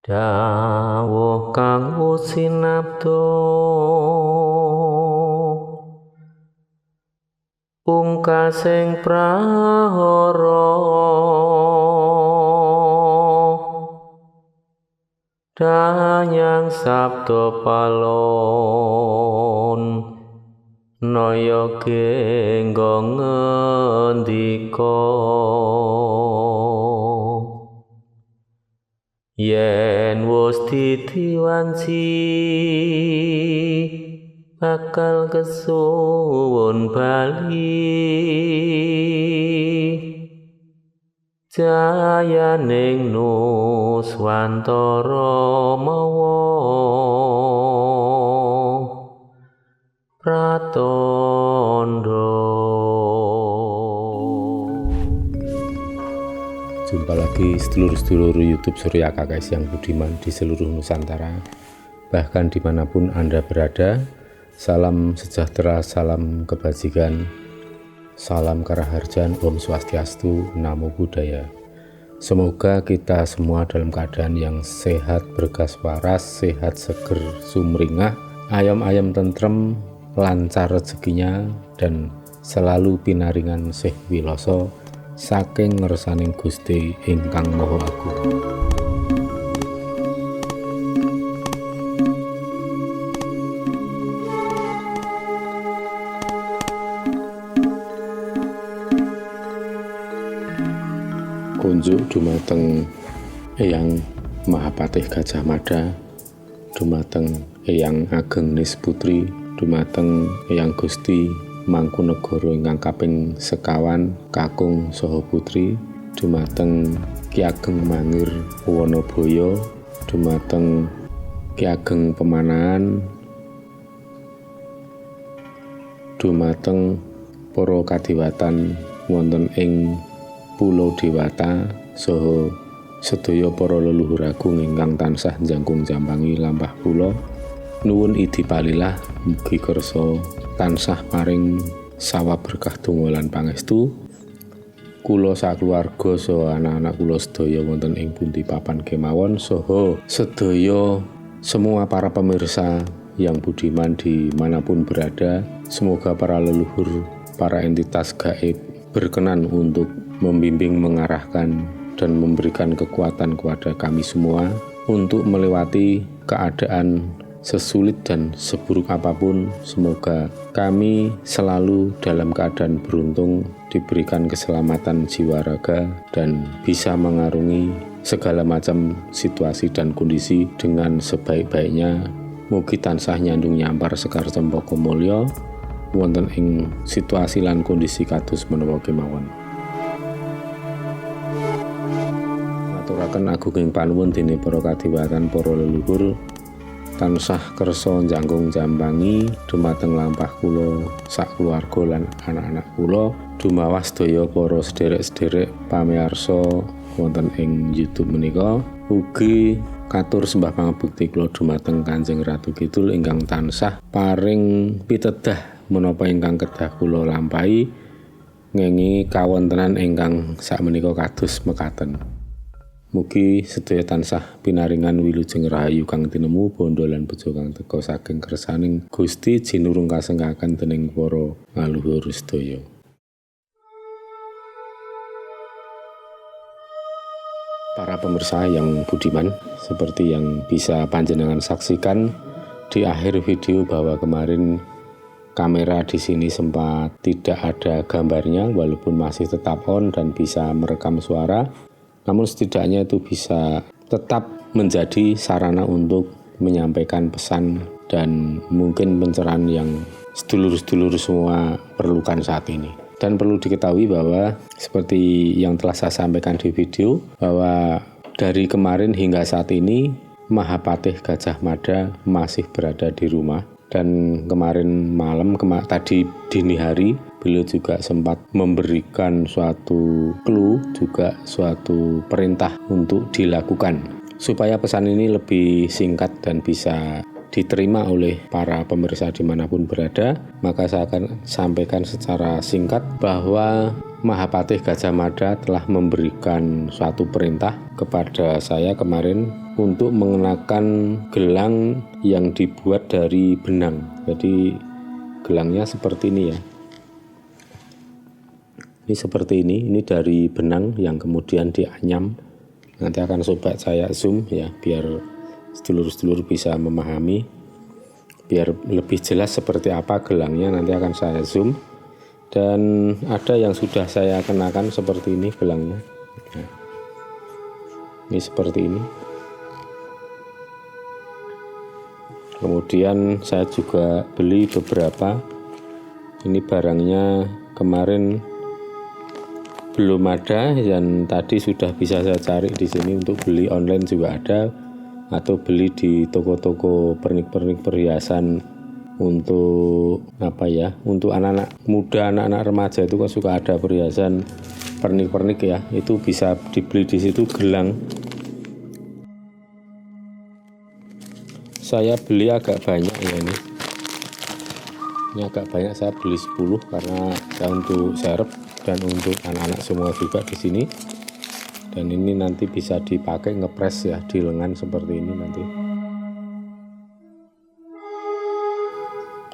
Dawuh kang sinabda pungkasing prahara danyang sabda palon naya kenggo ngendika yen wis ditiwanci bakal kesuwun bali jayaning Nuswantara mawa pratandha. Jumpa lagi sedulur-sedulur YouTube Surya KKS yang budiman di seluruh Nusantara, bahkan dimanapun Anda berada. Salam sejahtera, salam kebajikan, salam karaharjan, Om Swastiastu, Namo Buddhaya. Semoga kita semua dalam keadaan yang sehat, berkas waras, sehat, seger, sumringah, ayam-ayam tentrem, lancar rezekinya, dan selalu pinaringan sih wiloso saking ngersaning Gusti ingkang Maha Agung. Kunjuk dumateng Eyang Mahapatih Gajah Mada, dumateng Eyang Ageng Nisputri, dumateng Eyang Gusti Mangkunegara ingkang kaping sekawan kakung saha putri, dumateng Ki Ageng Mangir Wanabaya, dumateng Ki Ageng Pemanahan, dumateng para kadiwatan wonten ing Pulau Dewata saha sedaya para leluhur agung ingkang tansah njangkung jambangi lampah kula. Nuwun idipalilah mugi kersa tansah paring sawab berkah donga lan pangestu kula sakluwarga saha anak-anak kula sedaya wonten ing pundi papan kemawon, saha sedaya semua para pemirsa yang budiman dimanapun berada. Semoga para leluhur, para entitas gaib berkenan untuk membimbing, mengarahkan, dan memberikan kekuatan kepada kami semua untuk melewati keadaan sesulit dan seburuk apapun. Semoga kami selalu dalam keadaan beruntung, diberikan keselamatan jiwa raga, dan bisa mengarungi segala macam situasi dan kondisi dengan sebaik-baiknya. Mugi tansah nyandung nyampar sekar cempaka mulya wonten ing situasi lan kondisi kados menawa kemawon. Aturaken agunging panuwun dene para kadiwatan, para leluhur tansah kersa njangkung jambangi dumateng lampah kula sak keluarga lan anak-anak kula, dumawas sedaya para sederek-sederek pamirsa wonten ing YouTube menika. Ugi katur sembah pangabekti kula dumateng Kanjeng Ratu Kidul ingkang tansah paring pitedah menapa ingkang kedah kula lampahi ngengi kawontenan ingkang sakmenika kados mekaten. Mugi sedaya tansah pinaringan wilujeng rahayu kang tinemu, bondo lan bejo kang teka saking kersaning Gusti jinurung kasengkaken dening para ngaluhur sedaya. Para pemirsa yang budiman, seperti yang bisa panjenengan saksikan di akhir video bahwa kemarin kamera di sini sempat tidak ada gambarnya walaupun masih tetap on dan bisa merekam suara, namun setidaknya itu bisa tetap menjadi sarana untuk menyampaikan pesan dan mungkin pencerahan yang sedulur-sedulur semua perlukan saat ini. Dan perlu diketahui bahwa seperti yang telah saya sampaikan di video, bahwa dari kemarin hingga saat ini Mahapatih Gajah Mada masih berada di rumah. Dan kemarin malam, tadi dini hari, beliau juga sempat memberikan suatu clue, juga suatu perintah untuk dilakukan. Supaya pesan ini lebih singkat dan bisa diterima oleh para pemirsa dimanapun berada, maka saya akan sampaikan secara singkat bahwa Mahapatih Gajah Mada telah memberikan suatu perintah kepada saya kemarin untuk mengenakan gelang yang dibuat dari benang. Jadi gelangnya seperti ini ya. Ini seperti ini dari benang yang kemudian dianyam. Nanti akan coba saya zoom ya, biar sedulur-sedulur bisa memahami. Biar lebih jelas seperti apa gelangnya, nanti akan saya zoom. Dan ada yang sudah saya kenakan seperti ini gelangnya. Nah, ini seperti ini. Kemudian saya juga beli beberapa. Ini barangnya kemarin belum ada dan tadi sudah bisa saya cari di sini. Untuk beli online juga ada, atau beli di toko-toko pernik-pernik perhiasan untuk untuk anak-anak muda, anak-anak remaja itu kan suka ada perhiasan pernik-pernik ya, itu bisa dibeli di situ gelang. Saya beli agak banyak ya ini agak banyak, saya beli 10 karena untuk serep dan untuk anak-anak semua juga di sini. Dan ini nanti bisa dipakai ngepres ya di lengan seperti ini nanti.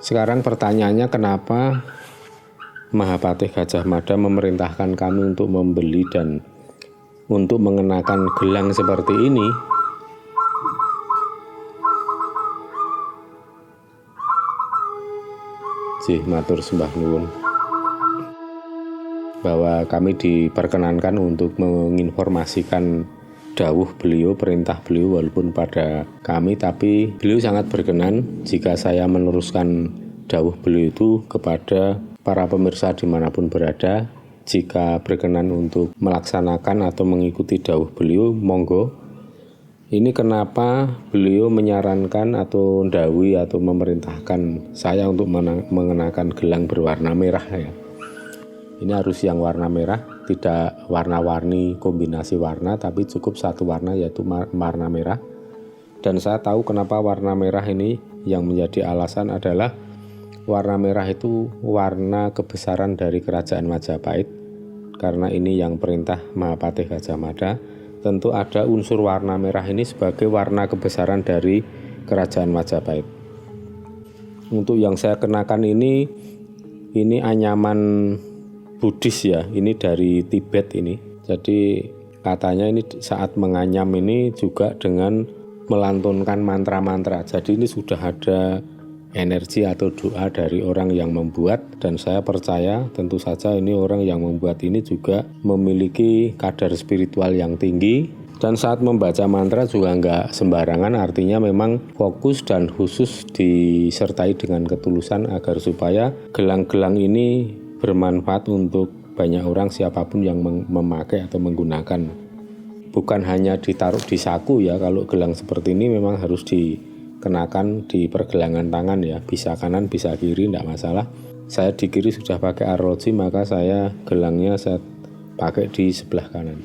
Sekarang pertanyaannya, kenapa Mahapatih Gajah Mada memerintahkan kami untuk membeli dan untuk mengenakan gelang seperti ini? Jih matur sembah nuwun. Bahwa kami diperkenankan untuk menginformasikan dawuh beliau, perintah beliau walaupun pada kami, tapi beliau sangat berkenan jika saya meneruskan dawuh beliau itu kepada para pemirsa dimanapun berada. Jika berkenan untuk melaksanakan atau mengikuti dawuh beliau, monggo. Ini kenapa beliau menyarankan atau ndawi atau memerintahkan saya untuk mengenakan gelang berwarna merah ya. Ini harus yang warna merah, tidak warna-warni kombinasi warna, tapi cukup satu warna yaitu warna merah. Dan saya tahu kenapa warna merah ini, yang menjadi alasan adalah warna merah itu warna kebesaran dari Kerajaan Majapahit. Karena ini yang perintah Mahapatih Gajah Mada, tentu ada unsur warna merah ini sebagai warna kebesaran dari Kerajaan Majapahit. Untuk yang saya kenakan ini anyaman Buddhis ya, ini dari Tibet ini. Jadi katanya ini saat menganyam ini juga dengan melantunkan mantra-mantra. Jadi ini sudah ada energi atau doa dari orang yang membuat, dan saya percaya tentu saja ini orang yang membuat ini juga memiliki kadar spiritual yang tinggi. Dan saat membaca mantra juga nggak sembarangan, artinya memang fokus dan khusus disertai dengan ketulusan agar supaya gelang-gelang ini bermanfaat untuk banyak orang, siapapun yang memakai atau menggunakan. Bukan hanya ditaruh di saku ya, kalau gelang seperti ini memang harus dikenakan di pergelangan tangan ya, bisa kanan bisa kiri tidak masalah. Saya di kiri sudah pakai arloji, maka saya gelangnya saya pakai di sebelah kanan.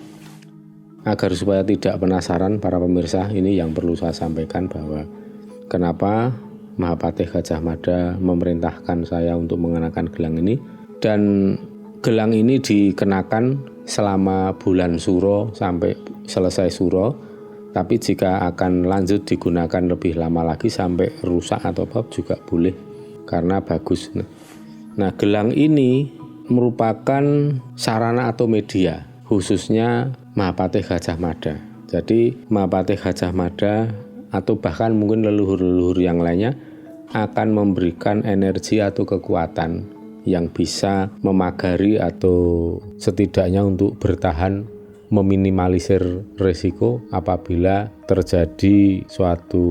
Agar supaya tidak penasaran para pemirsa, ini yang perlu saya sampaikan bahwa kenapa Mahapatih Gajah Mada memerintahkan saya untuk mengenakan gelang ini. Dan gelang ini dikenakan selama bulan Suro sampai selesai Suro. Tapi jika akan lanjut digunakan lebih lama lagi sampai rusak atau apa juga boleh, karena bagus. Nah, gelang ini merupakan sarana atau media khususnya Mahapatih Gajah Mada. Jadi Mahapatih Gajah Mada atau bahkan mungkin leluhur-leluhur yang lainnya akan memberikan energi atau kekuatan yang bisa memagari atau setidaknya untuk bertahan meminimalisir risiko apabila terjadi suatu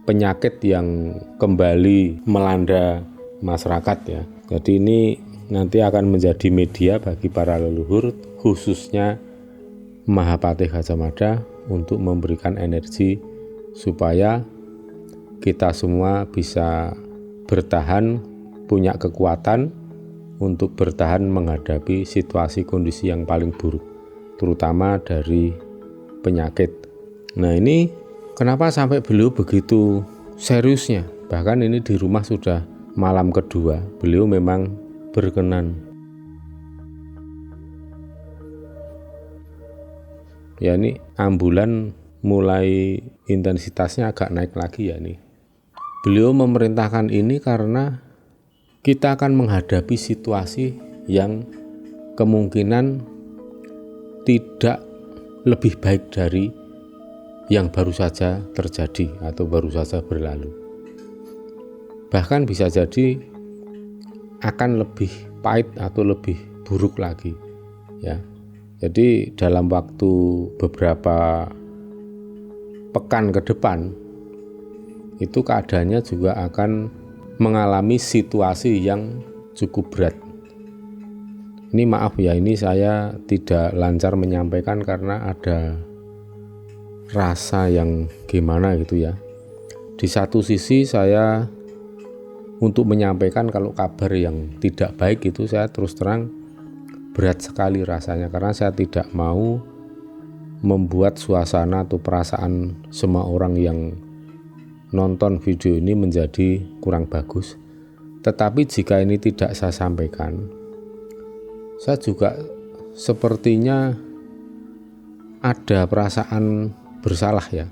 penyakit yang kembali melanda masyarakat ya. Jadi ini nanti akan menjadi media bagi para leluhur khususnya Mahapatih Gajah Mada untuk memberikan energi supaya kita semua bisa bertahan, punya kekuatan untuk bertahan menghadapi situasi kondisi yang paling buruk, terutama dari penyakit. Nah ini kenapa sampai beliau begitu seriusnya? Bahkan ini di rumah sudah malam kedua, beliau memang berkenan. Ya ini ambulan mulai intensitasnya agak naik lagi ya nih. Beliau memerintahkan ini karena kita akan menghadapi situasi yang kemungkinan tidak lebih baik dari yang baru saja terjadi atau baru saja berlalu. Bahkan bisa jadi akan lebih pahit atau lebih buruk lagi ya. Jadi dalam waktu beberapa pekan ke depan itu keadaannya juga akan mengalami situasi yang cukup berat. Ini maaf ya, ini saya tidak lancar menyampaikan karena ada rasa yang gimana gitu ya. Di satu sisi saya untuk menyampaikan kalau kabar yang tidak baik itu saya terus terang berat sekali rasanya karena saya tidak mau membuat suasana atau perasaan semua orang yang nonton video ini menjadi kurang bagus. Tetapi jika ini tidak saya sampaikan, saya juga sepertinya ada perasaan bersalah ya.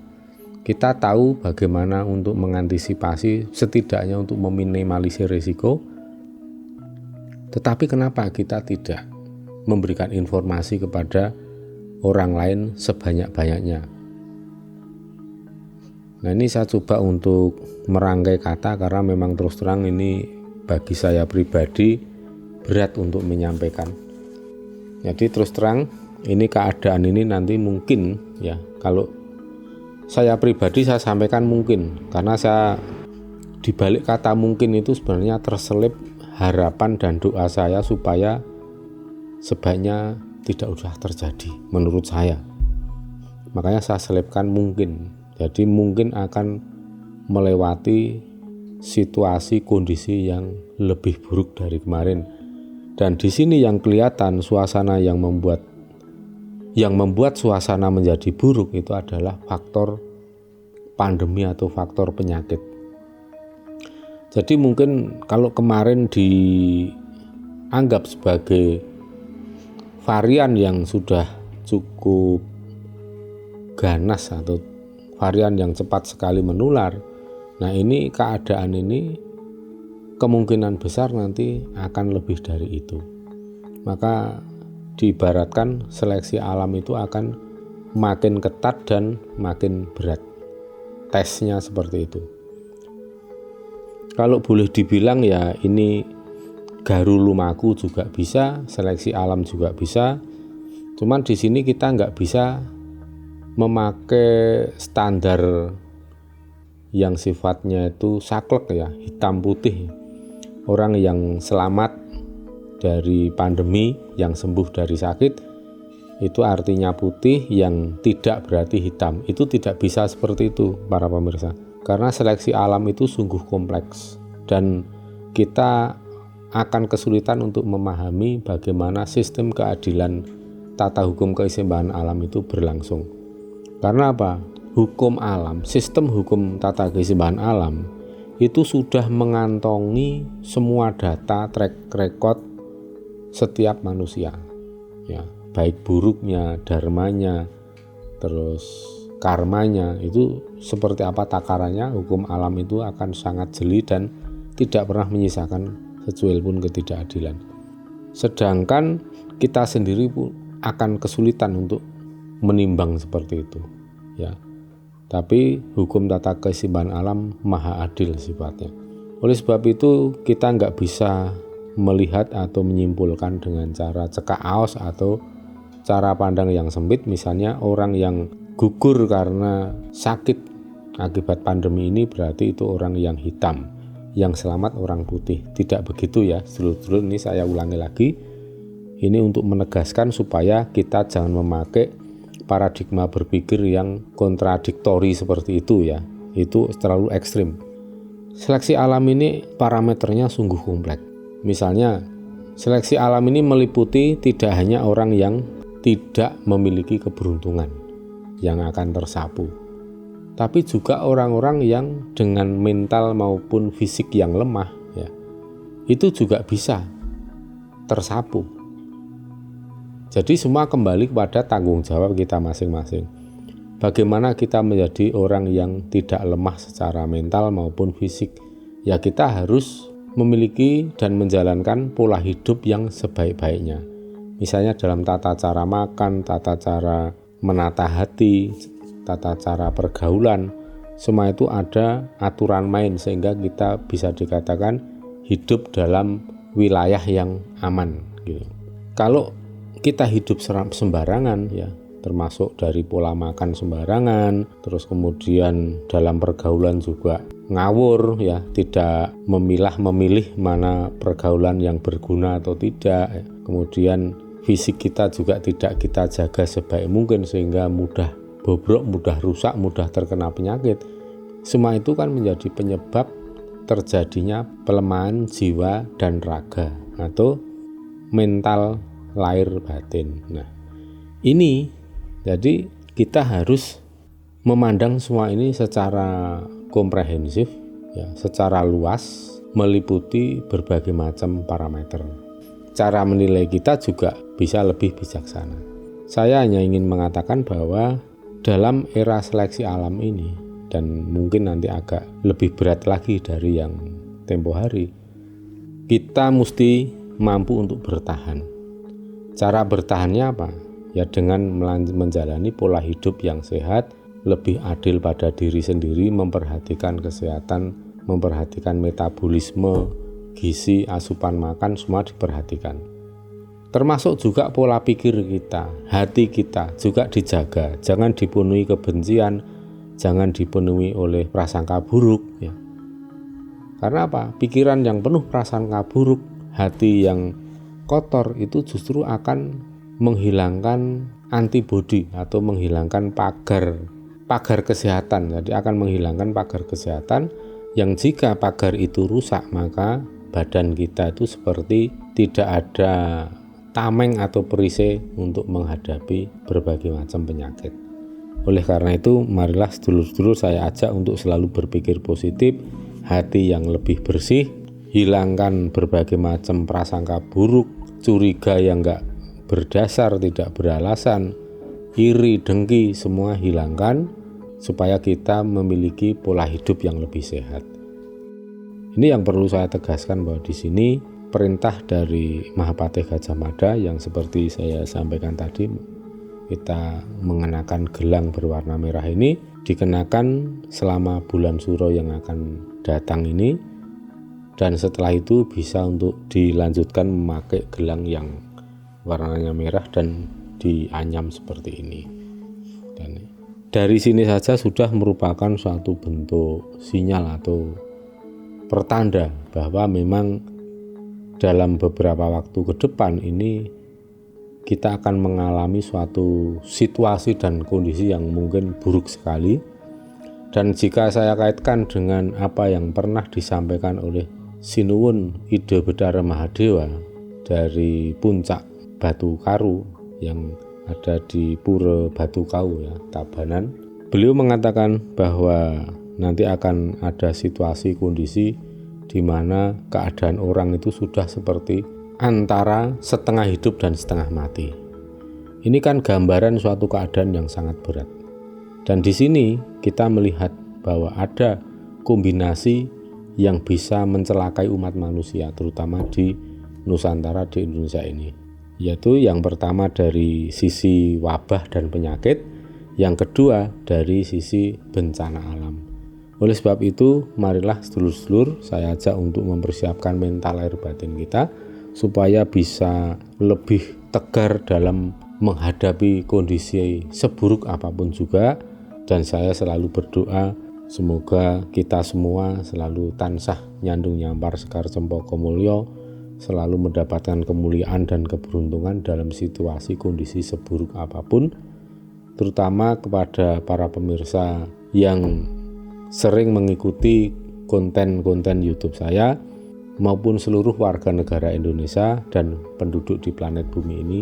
Kita tahu bagaimana untuk mengantisipasi, setidaknya untuk meminimalisir risiko. Tetapi kenapa kita tidak memberikan informasi kepada orang lain sebanyak-banyaknya? Nah ini saya coba untuk merangkai kata karena memang terus terang ini bagi saya pribadi berat untuk menyampaikan. Jadi terus terang ini keadaan ini nanti mungkin ya, kalau saya pribadi saya sampaikan mungkin karena saya di balik kata mungkin itu sebenarnya terselip harapan dan doa saya supaya sebaiknya tidak usah terjadi menurut saya. Makanya saya selipkan mungkin. Jadi mungkin akan melewati situasi kondisi yang lebih buruk dari kemarin. Dan di sini yang kelihatan suasana yang membuat suasana menjadi buruk itu adalah faktor pandemi atau faktor penyakit. Jadi mungkin kalau kemarin dianggap sebagai varian yang sudah cukup ganas atau varian yang cepat sekali menular, nah ini keadaan ini kemungkinan besar nanti akan lebih dari itu. Maka diibaratkan seleksi alam itu akan makin ketat dan makin berat. Tesnya seperti itu. Kalau boleh dibilang ya ini garu lumaku juga bisa, seleksi alam juga bisa. Cuman di sini kita nggak bisa memakai standar yang sifatnya itu saklek ya, hitam putih. Orang yang selamat dari pandemi, yang sembuh dari sakit, itu artinya putih, yang tidak berarti hitam. Itu tidak bisa seperti itu para pemirsa. Karena seleksi alam itu sungguh kompleks dan kita akan kesulitan untuk memahami bagaimana sistem keadilan tata hukum keseimbangan alam itu berlangsung. Karena apa? Hukum alam, sistem hukum tata keseimbangan alam itu sudah mengantongi semua data track record setiap manusia. Ya, baik buruknya, dharmanya, terus karmanya, itu seperti apa takarannya. Hukum alam itu akan sangat jeli dan tidak pernah menyisakan secuil pun ketidakadilan. Sedangkan kita sendiri pun akan kesulitan untuk menimbang seperti itu ya. Tapi hukum tata keseimbangan alam maha adil sifatnya. Oleh sebab itu kita nggak bisa melihat atau menyimpulkan dengan cara cekak aos atau cara pandang yang sempit. Misalnya orang yang gugur karena sakit akibat pandemi ini berarti itu orang yang hitam, yang selamat orang putih. Tidak begitu ya sedulur-sedulur, ini saya ulangi lagi. Ini untuk menegaskan supaya kita jangan memakai paradigma berpikir yang kontradiktori seperti itu ya. Itu terlalu ekstrim. Seleksi alam ini parameternya sungguh kompleks. Misalnya, seleksi alam ini meliputi tidak hanya orang yang tidak memiliki keberuntungan yang akan tersapu, tapi juga orang-orang yang dengan mental maupun fisik yang lemah ya, itu juga bisa tersapu. Jadi semua kembali kepada tanggung jawab kita masing-masing. Bagaimana kita menjadi orang yang tidak lemah secara mental maupun fisik? Ya kita harus memiliki dan menjalankan pola hidup yang sebaik-baiknya. Misalnya dalam tata cara makan, tata cara menata hati, tata cara pergaulan, semua itu ada aturan main sehingga kita bisa dikatakan hidup dalam wilayah yang aman gitu. Kalau kita hidup sembarangan ya, termasuk dari pola makan sembarangan, terus kemudian dalam pergaulan juga ngawur ya, tidak memilih mana pergaulan yang berguna atau tidak ya. Kemudian fisik kita juga tidak kita jaga sebaik mungkin sehingga mudah bobrok, mudah rusak, mudah terkena penyakit. Semua itu kan menjadi penyebab terjadinya pelemahan jiwa dan raga atau mental lahir batin. Nah, ini jadi kita harus memandang semua ini secara komprehensif ya, secara luas, meliputi berbagai macam parameter. Cara menilai kita juga bisa lebih bijaksana. Saya hanya ingin mengatakan bahwa dalam era seleksi alam ini, dan mungkin nanti agak lebih berat lagi dari yang tempo hari, kita mesti mampu untuk bertahan. Cara bertahannya apa? Ya dengan menjalani pola hidup yang sehat, lebih adil pada diri sendiri, memperhatikan kesehatan, memperhatikan metabolisme, gizi, asupan makan, semua diperhatikan. Termasuk juga pola pikir kita, hati kita juga dijaga. Jangan dipenuhi kebencian, jangan dipenuhi oleh prasangka buruk ya. Karena apa? Pikiran yang penuh prasangka buruk, hati yang kotor itu justru akan menghilangkan antibodi atau menghilangkan pagar kesehatan. Jadi akan menghilangkan pagar kesehatan yang jika pagar itu rusak maka badan kita itu seperti tidak ada tameng atau perisai untuk menghadapi berbagai macam penyakit. Oleh karena itu marilah sedulur-sedulur saya ajak untuk selalu berpikir positif, hati yang lebih bersih, hilangkan berbagai macam prasangka buruk, curiga yang enggak berdasar, tidak beralasan, iri, dengki, semua hilangkan supaya kita memiliki pola hidup yang lebih sehat. Ini yang perlu saya tegaskan bahwa di sini perintah dari Mahapatih Gajah Mada yang seperti saya sampaikan tadi, kita mengenakan gelang berwarna merah ini dikenakan selama bulan Suro yang akan datang ini, dan setelah itu bisa untuk dilanjutkan memakai gelang yang warnanya merah dan dianyam seperti ini. Dan dari sini saja sudah merupakan suatu bentuk sinyal atau pertanda bahwa memang dalam beberapa waktu ke depan ini kita akan mengalami suatu situasi dan kondisi yang mungkin buruk sekali. Dan jika saya kaitkan dengan apa yang pernah disampaikan oleh Sinuwun Ida Bedara Mahadewa dari puncak Batu Karu yang ada di Pura Batu Kau ya, Tabanan, beliau mengatakan bahwa nanti akan ada situasi kondisi di mana keadaan orang itu sudah seperti antara setengah hidup dan setengah mati. Ini kan gambaran suatu keadaan yang sangat berat. Dan di sini kita melihat bahwa ada kombinasi yang bisa mencelakai umat manusia, terutama di Nusantara, di Indonesia ini. Yaitu yang pertama dari sisi wabah dan penyakit, yang kedua dari sisi bencana alam. Oleh sebab itu, marilah sedulur-sedulur saya ajak untuk mempersiapkan mental lahir batin kita supaya bisa lebih tegar dalam menghadapi kondisi seburuk apapun juga. Dan saya selalu berdoa semoga kita semua selalu tansah nyandung nyampar sekar cempaka mulya, selalu mendapatkan kemuliaan dan keberuntungan dalam situasi kondisi seburuk apapun, terutama kepada para pemirsa yang sering mengikuti konten-konten YouTube saya maupun seluruh warga negara Indonesia dan penduduk di planet bumi ini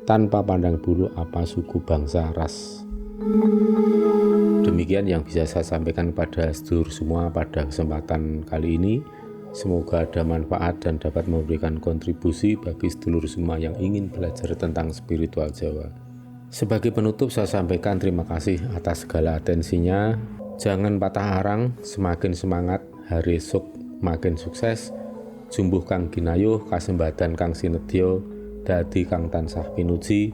tanpa pandang bulu apa suku, bangsa, ras. Demikian yang bisa saya sampaikan pada sedulur semua pada kesempatan kali ini. Semoga ada manfaat dan dapat memberikan kontribusi bagi sedulur semua yang ingin belajar tentang spiritual Jawa. Sebagai penutup saya sampaikan terima kasih atas segala atensinya. Jangan patah arang, semakin semangat, hari esuk makin sukses. Jumbuh kang ginayuh, kasembadan kang sinedya, dadi kang tansah pinuji,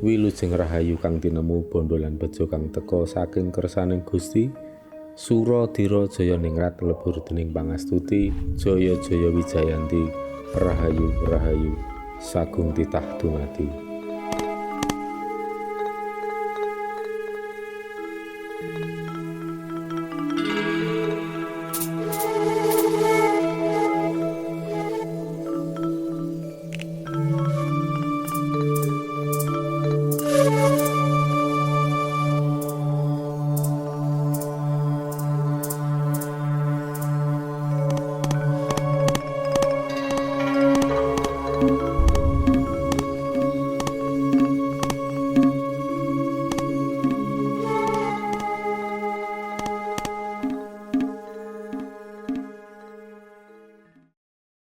wilujeng rahayu kang tinemu, bondo lan bejo kang teka saking kersaning Gusti. Sura dira jaya ningrat lebur dening pangastuti, jaya jaya wijayanti, rahayu rahayu sagung titah dumati.